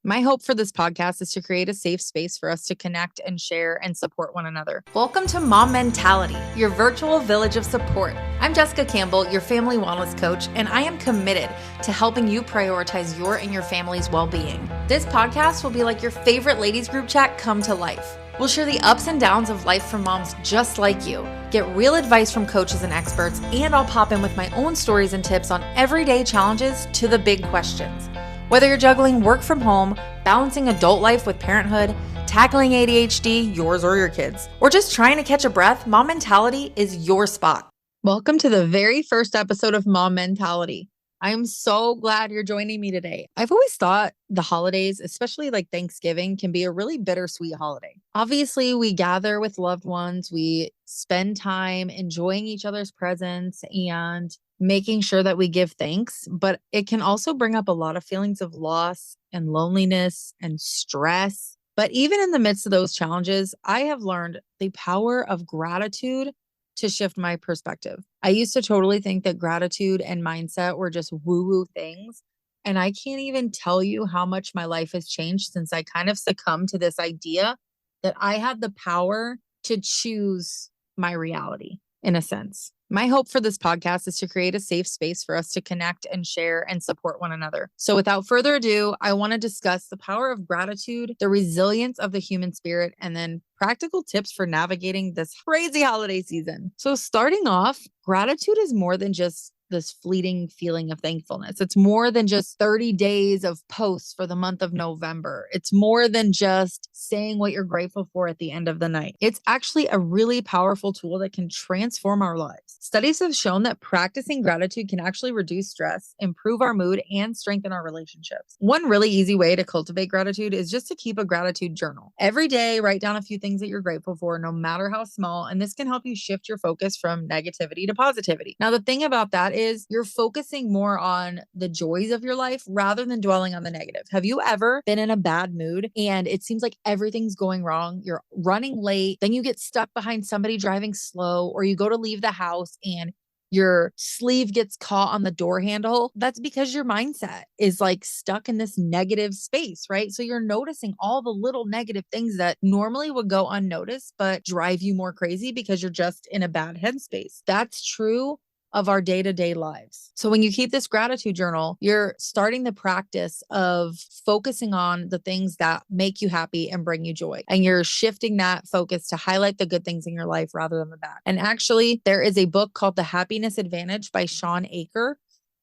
My hope for this podcast is to create a safe space for us to connect and share and support one another. Welcome to Mom Mentality, your virtual village of support. I'm Jessica Campbell, your family wellness coach, and I am committed to helping you prioritize your and your family's well-being. This podcast will be like your favorite ladies group chat come to life. We'll share the ups and downs of life for moms just like you, get real advice from coaches and experts, and I'll pop in with my own stories and tips on everyday challenges to the big questions. Whether you're juggling work from home, balancing adult life with parenthood, tackling ADHD, yours or your kids, or just trying to catch a breath, Mom Mentality is your spot. Welcome to the very first episode of Mom Mentality. I'm so glad you're joining me today. I've always thought the holidays, especially like Thanksgiving, can be a really bittersweet holiday. Obviously, we gather with loved ones, we spend time enjoying each other's presence and making sure that we give thanks, but it can also bring up a lot of feelings of loss and loneliness and stress. But even in the midst of those challenges, I have learned the power of gratitude to shift my perspective. I used to totally think that gratitude and mindset were just woo-woo things. And I can't even tell you how much my life has changed since I kind of succumbed to this idea that I had the power to choose my reality in a sense. My hope for this podcast is to create a safe space for us to connect and share and support one another. So without further ado, I want to discuss the power of gratitude, the resilience of the human spirit, and then practical tips for navigating this crazy holiday season. So starting off, gratitude is more than just this fleeting feeling of thankfulness. It's more than just 30 days of posts for the month of November. It's more than just saying what you're grateful for at the end of the night. It's actually a really powerful tool that can transform our lives. Studies have shown that practicing gratitude can actually reduce stress, improve our mood, and strengthen our relationships. One really easy way to cultivate gratitude is just to keep a gratitude journal. Every day, write down a few things that you're grateful for, no matter how small, and this can help you shift your focus from negativity to positivity. Now, the thing about that is you're focusing more on the joys of your life rather than dwelling on the negative. Have you ever been in a bad mood and it seems like everything's going wrong? You're running late, then you get stuck behind somebody driving slow, or you go to leave the house and your sleeve gets caught on the door handle. That's because your mindset is like stuck in this negative space, right? So you're noticing all the little negative things that normally would go unnoticed, but drive you more crazy because you're just in a bad headspace. That's true of our day-to-day lives. So when you keep this gratitude journal, you're starting the practice of focusing on the things that make you happy and bring you joy. And you're shifting that focus to highlight the good things in your life rather than the bad. And actually, there is a book called The Happiness Advantage by Sean Aker.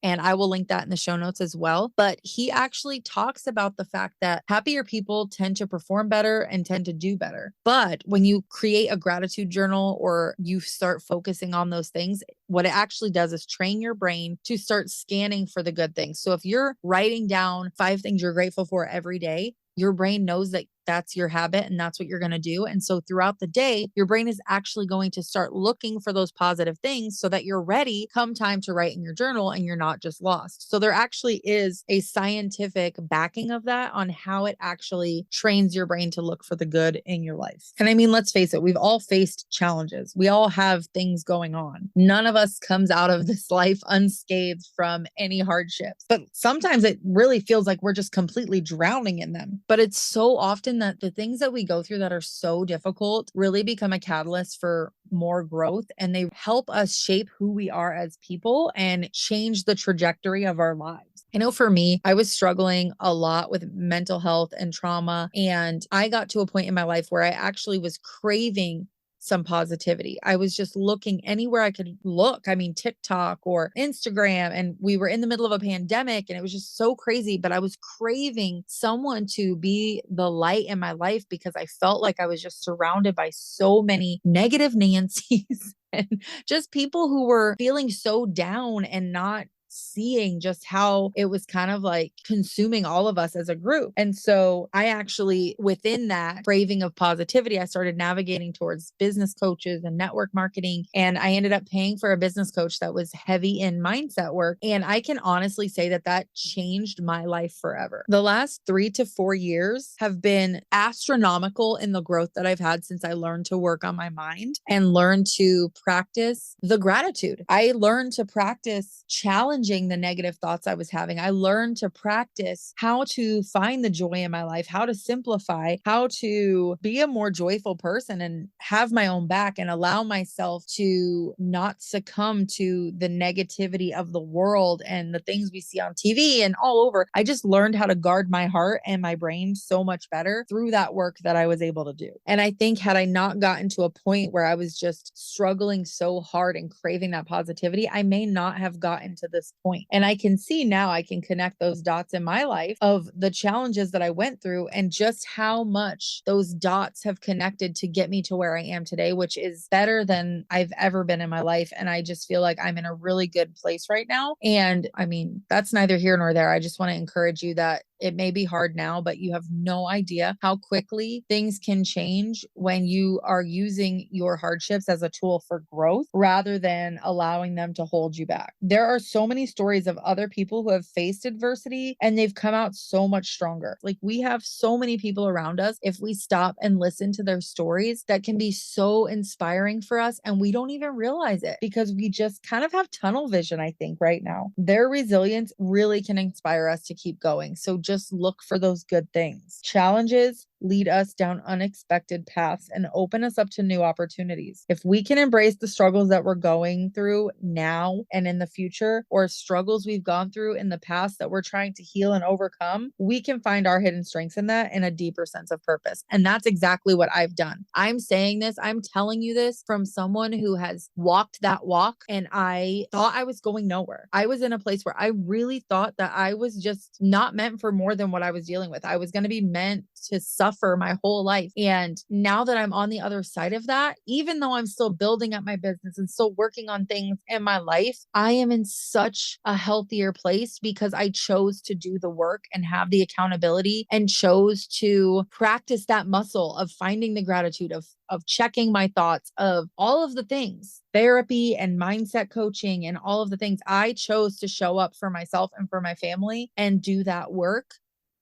And I will link that in the show notes as well. But he actually talks about the fact that happier people tend to perform better and tend to do better. But when you create a gratitude journal or you start focusing on those things, what it actually does is train your brain to start scanning for the good things. So if you're writing down 5 things you're grateful for every day, your brain knows that that's your habit and that's what you're going to do. And so throughout the day, your brain is actually going to start looking for those positive things so that you're ready come time to write in your journal and you're not just lost. So there actually is a scientific backing of that on how it actually trains your brain to look for the good in your life. And I mean, let's face it, we've all faced challenges. We all have things going on. None of us comes out of this life unscathed from any hardships, but sometimes it really feels like we're just completely drowning in them. But it's so often that the things that we go through that are so difficult really become a catalyst for more growth, and they help us shape who we are as people and change the trajectory of our lives. I know for me, I was struggling a lot with mental health and trauma, and I got to a point in my life where I actually was craving some positivity. I was just looking anywhere I could look. I mean, TikTok or Instagram, and we were in the middle of a pandemic and it was just so crazy, but I was craving someone to be the light in my life because I felt like I was just surrounded by so many negative Nancy's and just people who were feeling so down and not seeing just how it was kind of like consuming all of us as a group. And so I actually, within that craving of positivity, I started navigating towards business coaches and network marketing. And I ended up paying for a business coach that was heavy in mindset work. And I can honestly say that that changed my life forever. The last 3 to 4 years have been astronomical in the growth that I've had since I learned to work on my mind and learned to practice the gratitude. I learned to practice challenging challenging the negative thoughts I was having. I learned to practice how to find the joy in my life, how to simplify, how to be a more joyful person and have my own back and allow myself to not succumb to the negativity of the world and the things we see on TV and all over. I just learned how to guard my heart and my brain so much better through that work that I was able to do. And I think had I not gotten to a point where I was just struggling so hard and craving that positivity, I may not have gotten to this point. And I can see now, I can connect those dots in my life of the challenges that I went through and just how much those dots have connected to get me to where I am today, which is better than I've ever been in my life. And I just feel like I'm in a really good place right now. And I mean, that's neither here nor there. I just want to encourage you that it may be hard now, but you have no idea how quickly things can change when you are using your hardships as a tool for growth rather than allowing them to hold you back. There are so many stories of other people who have faced adversity and they've come out so much stronger. Like we have so many people around us, if we stop and listen to their stories, that can be so inspiring for us. And we don't even realize it because we just kind of have tunnel vision, I think, right now. Their resilience really can inspire us to keep going. So just look for those good things. Challenges lead us down unexpected paths and open us up to new opportunities. If we can embrace the struggles that we're going through now and in the future, or struggles we've gone through in the past that we're trying to heal and overcome, we can find our hidden strengths in that and a deeper sense of purpose. And that's exactly what I've done. I'm saying this, I'm telling you this from someone who has walked that walk, and I thought I was going nowhere. I was in a place where I really thought that I was just not meant for more than what I was dealing with. I was going to be meant to suffer my whole life. And now that I'm on the other side of that, even though I'm still building up my business and still working on things in my life, I am in such a healthier place because I chose to do the work and have the accountability and chose to practice that muscle of finding the gratitude, of checking my thoughts, of all of the things, therapy and mindset coaching and all of the things. I chose to show up for myself and for my family and do that work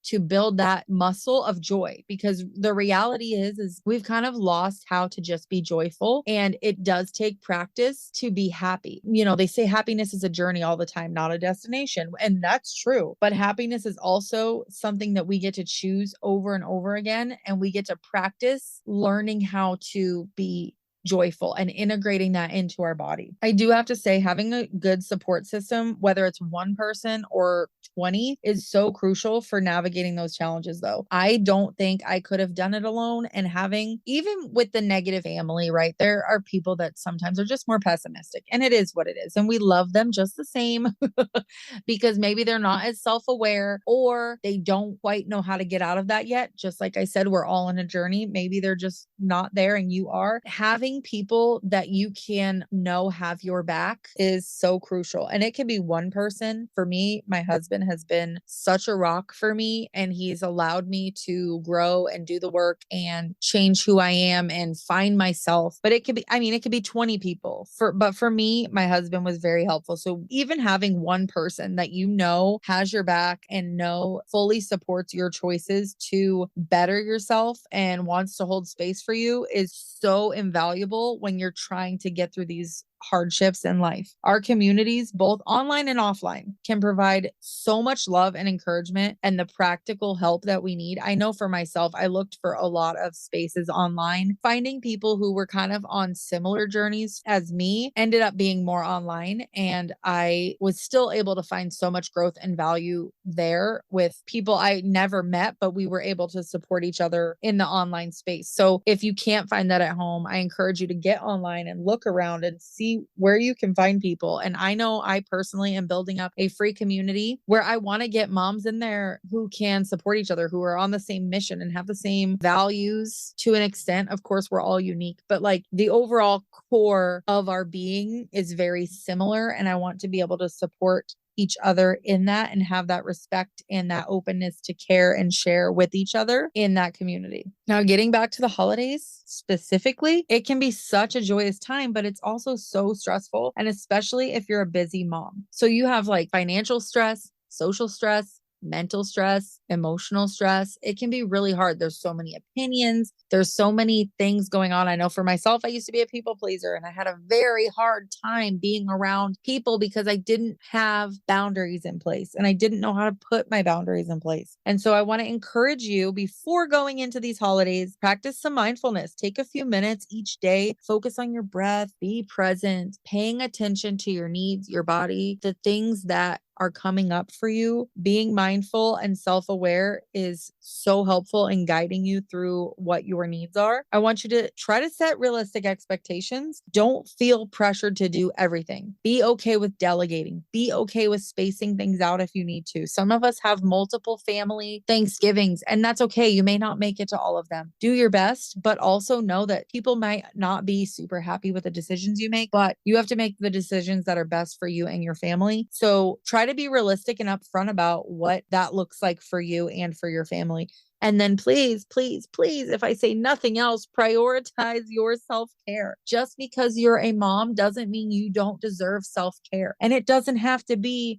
to build that muscle of joy, because the reality is we've kind of lost how to just be joyful, and it does take practice to be happy. You know, they say happiness is a journey all the time, not a destination. And that's true. But happiness is also something that we get to choose over and over again. And we get to practice learning how to be joyful and integrating that into our body. I do have to say, having a good support system, whether it's one person or 20, is so crucial for navigating those challenges, though. I don't think I could have done it alone. And having, even with the negative family, right? There are people that sometimes are just more pessimistic, and it is what it is. And we love them just the same because maybe they're not as self-aware or they don't quite know how to get out of that yet. Just like I said, we're all on a journey. Maybe they're just not there and you are. Having people that you can know have your back is so crucial. And it can be one person. For me, my husband has been such a rock for me, and he's allowed me to grow and do the work and change who I am and find myself. But it could be, it could be 20 people. But for me, my husband was very helpful. So even having one person that you know has your back and fully supports your choices to better yourself and wants to hold space for you is so invaluable when you're trying to get through these hardships in life. Our communities, both online and offline, can provide so much love and encouragement and the practical help that we need. I know for myself, I looked for a lot of spaces online. Finding people who were kind of on similar journeys as me ended up being more online, and I was still able to find so much growth and value there with people I never met, but we were able to support each other in the online space. So if you can't find that at home, I encourage you to get online and look around and see where you can find people. And I know I personally am building up a free community where I want to get moms in there who can support each other, who are on the same mission and have the same values to an extent. Of course, we're all unique, but like the overall core of our being is very similar. And I want to be able to support each other in that and have that respect and that openness to care and share with each other in that community. Now, getting back to the holidays specifically, it can be such a joyous time, but it's also so stressful. And especially if you're a busy mom. So you have like financial stress, social stress, mental stress, emotional stress. It can be really hard. There's so many opinions. There's so many things going on. I know for myself, I used to be a people pleaser and I had a very hard time being around people because I didn't have boundaries in place and I didn't know how to put my boundaries in place. And so I want to encourage you before going into these holidays, practice some mindfulness. Take a few minutes each day, focus on your breath, be present, paying attention to your needs, your body, the things that are coming up for you. Being mindful and self-aware is so helpful in guiding you through what your needs are. I want you to try to set realistic expectations. Don't feel pressured to do everything. Be okay with delegating. Be okay with spacing things out if you need to. Some of us have multiple family Thanksgivings, and that's okay. You may not make it to all of them. Do your best, but also know that people might not be super happy with the decisions you make, but you have to make the decisions that are best for you and your family. So try to be realistic and upfront about what that looks like for you and for your family. And then please, please, please, if I say nothing else, prioritize your self-care. Just because you're a mom doesn't mean you don't deserve self-care. And it doesn't have to be,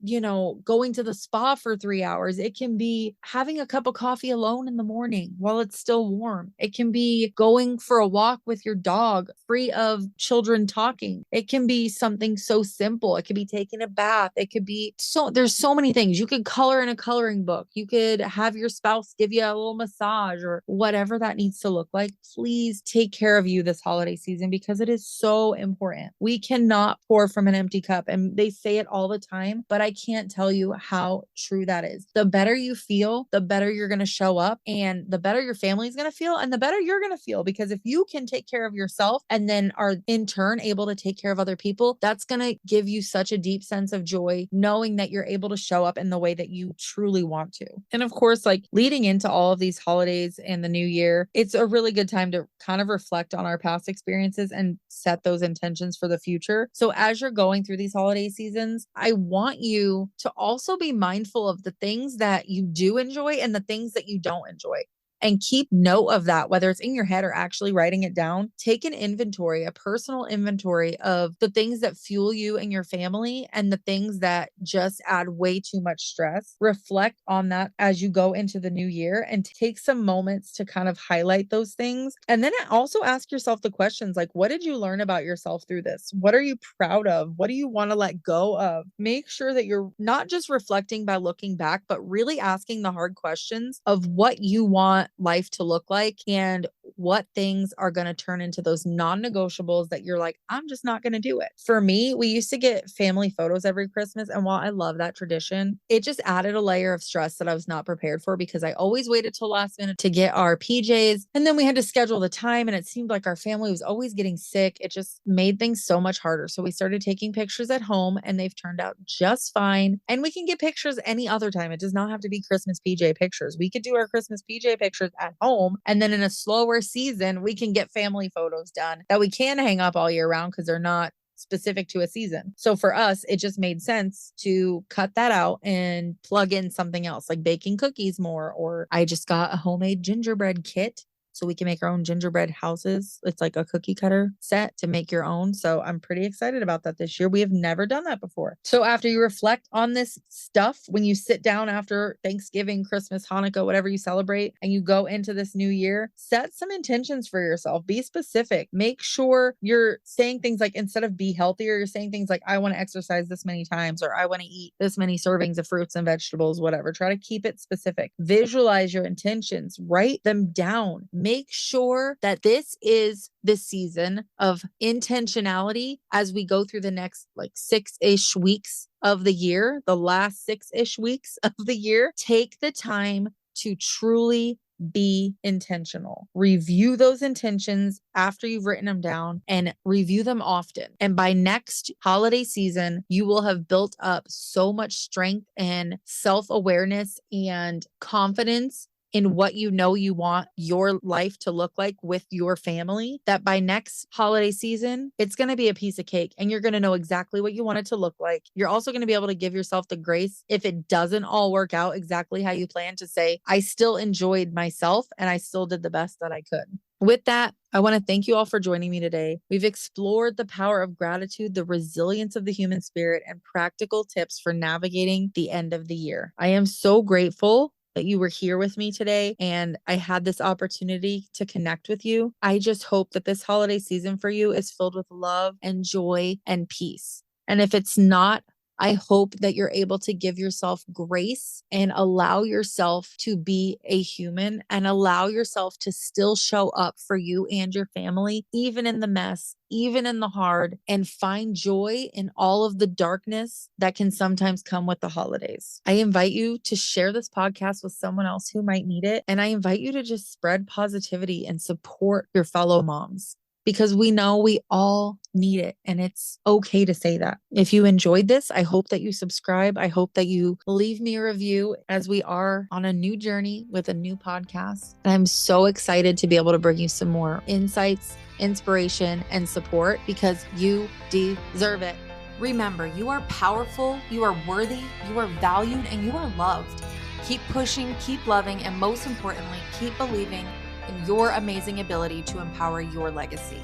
going to the spa for 3 hours. It can be having a cup of coffee alone in the morning while it's still warm. It can be going for a walk with your dog free of children talking. It can be something so simple. It could be taking a bath. It could be there's so many things. You could color in a coloring book. You could have your spouse give you a little massage or whatever that needs to look like. Please take care of you this holiday season because it is so important. We cannot pour from an empty cup. And they say it all the time, but I can't tell you how true that is. The better you feel, the better you're going to show up and the better your family is going to feel and the better you're going to feel. Because if you can take care of yourself and then are in turn able to take care of other people, that's going to give you such a deep sense of joy knowing that you're able to show up in the way that you truly want to. And of course, like leading into all of these holidays and the new year, it's a really good time to kind of reflect on our past experiences and set those intentions for the future. So as you're going through these holiday seasons, I want you to also be mindful of the things that you do enjoy and the things that you don't enjoy. And keep note of that, whether it's in your head or actually writing it down. Take an inventory, a personal inventory of the things that fuel you and your family and the things that just add way too much stress. Reflect on that as you go into the new year and take some moments to kind of highlight those things. And then also ask yourself the questions like, what did you learn about yourself through this? What are you proud of? What do you want to let go of? Make sure that you're not just reflecting by looking back, but really asking the hard questions of what you want life to look like and what things are going to turn into those non-negotiables that you're like, I'm just not going to do it. For me, we used to get family photos every Christmas. And while I love that tradition, it just added a layer of stress that I was not prepared for because I always waited till last minute to get our PJs. And then we had to schedule the time and it seemed like our family was always getting sick. It just made things so much harder. So we started taking pictures at home and they've turned out just fine. And we can get pictures any other time. It does not have to be Christmas PJ pictures. We could do our Christmas PJ pictures at home. And then in a slower season, we can get family photos done that we can hang up all year round because they're not specific to a season. So for us, it just made sense to cut that out and plug in something else like baking cookies more, or I just got a homemade gingerbread kit so we can make our own gingerbread houses. It's like a cookie cutter set to make your own. So I'm pretty excited about that this year. We have never done that before. So after you reflect on this stuff, when you sit down after Thanksgiving, Christmas, Hanukkah, whatever you celebrate, and you go into this new year, set some intentions for yourself. Be specific. Make sure you're saying things like, instead of be healthier, you're saying things like, I want to exercise this many times, or I want to eat this many servings of fruits and vegetables, whatever. Try to keep it specific. Visualize your intentions. Write them down. Make sure that this is the season of intentionality as we go through the next like 6-ish weeks of the year, the last 6-ish weeks of the year. Take the time to truly be intentional. Review those intentions after you've written them down and review them often. And by next holiday season, you will have built up so much strength and self-awareness and confidence in what you know you want your life to look like with your family, that by next holiday season, it's going to be a piece of cake and you're going to know exactly what you want it to look like. You're also going to be able to give yourself the grace if it doesn't all work out exactly how you plan, to say, I still enjoyed myself and I still did the best that I could. With that, I want to thank you all for joining me today. We've explored the power of gratitude, the resilience of the human spirit, and practical tips for navigating the end of the year. I am so grateful that you were here with me today and I had this opportunity to connect with you. I just hope that this holiday season for you is filled with love and joy and peace. And if it's not, I hope that you're able to give yourself grace and allow yourself to be a human and allow yourself to still show up for you and your family, even in the mess, even in the hard, and find joy in all of the darkness that can sometimes come with the holidays. I invite you to share this podcast with someone else who might need it. And I invite you to just spread positivity and support your fellow moms, because we know we all need it and it's okay to say that. If you enjoyed this, I hope that you subscribe. I hope that you leave me a review, as we are on a new journey with a new podcast. And I'm so excited to be able to bring you some more insights, inspiration, and support, because you deserve it. Remember, you are powerful, you are worthy, you are valued, and you are loved. Keep pushing, keep loving, and most importantly, keep believing in your amazing ability to empower your legacy.